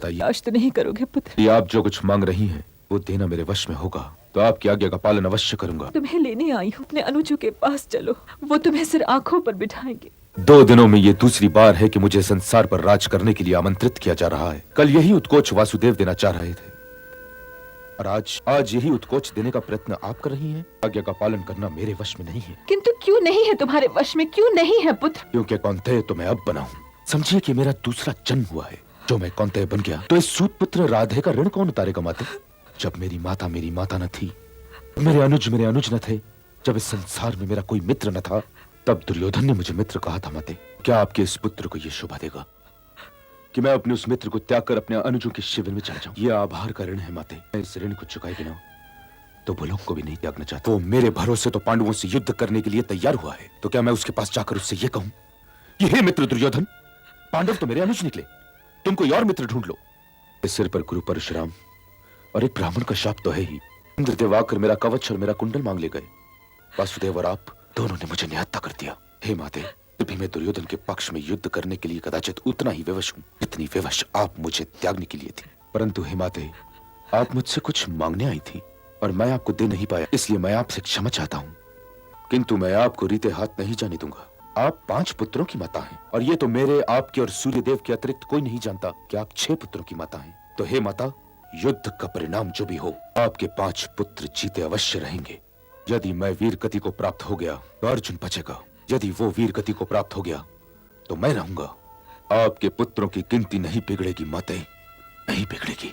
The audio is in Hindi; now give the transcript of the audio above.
बताइए, आज तो नहीं करोगे पुत्र? यदि आप जो कुछ मांग रही हैं वो देना मेरे वश में होगा तो आपकी आज्ञा का पालन अवश्य करूंगा। तुम्हें लेने आई हूँ, अपने अनुजों के पास चलो, वो तुम्हें सिर आंखों पर बिठाएंगे। 2 दिनों में ये दूसरी बार है कि मुझे संसार पर राज करने के लिए आमंत्रित किया जा रहा है। कल यही उत्कोच वासुदेव देना चाह रहे थे और आज यही उत्कोच देने का प्रयत्न आप कर रही हैं। आज्ञा का पालन करना मेरे वश में नहीं है। किंतु क्यों नहीं है तुम्हारे वश में, क्यों नहीं है पुत्र? क्योंकि कौंतेय तो मैं अब बना हूँ। समझिए कि मेरा दूसरा जन्म हुआ है। जो मैं कौंतेय बन गया तो इस सूत पुत्र राधे का ऋण कौन उतारेगा माते? जब मेरी माता न थी, मेरे अनुज न थे, जब इस संसार में मेरा कोई मित्र न था, तब दुर्योधन ने मुझे मित्र कहा था माते। क्या आपके इस पुत्र को यह शोभा देगा कि मैं अपने उस मित्र को त्याग कर अपने अनुजों के शिविर में चला जाऊं? यह आभार का ऋण है माते। मैं इस ऋण को चुकाए बिना तो भुलों को भी नहीं त्यागना चाहता। वो मेरे भरोसे तो पांडवों से युद्ध करने के लिए तैयार हुआ है, तो क्या मैं उसके पास जाकर उससे यह कहूं, ये मित्र दुर्योधन, पांडव तो मेरे अनुज निकले, तुम कोई और मित्र ढूंढ लो। इस सिर पर गुरु परशुराम और एक ब्राह्मण का शाप तो है ही। इंद्रदेव आकर मेरा कवच और मेरा कुंडल मांग ले गए। वासुदेव और आप दोनों ने मुझे निहत्था कर दिया। हे माते, भी मैं दुर्योधन के पक्ष में युद्ध करने के लिए कदाचित उतना ही विवश हूं जितनी विवश आप मुझे त्यागने के लिए थी। परंतु हे माते, आप मुझसे कुछ मांगने आई थी और मैं आपको दे नहीं पाया, इसलिए मैं आपसे क्षमा चाहता हूं। किंतु मैं आपको रीते हाथ नहीं जाने दूंगा। आप 5 पुत्रों की माता हैं और ये तो मेरे, आपके और सूर्यदेव के अतिरिक्त कोई नहीं जानता कि आप 6 पुत्रों की माता हैं। तो हे माता, युद्ध का परिणाम जो भी हो, आपके 5 पुत्र जीते अवश्य रहेंगे। यदि मैं वीर गति को प्राप्त हो गया तो अर्जुन बचेगा, यदि वो वीर गति को प्राप्त हो गया तो मैं रहूंगा। आपके पुत्रों की गिनती नहीं बिगड़ेगी माते, नहीं बिगड़ेगी।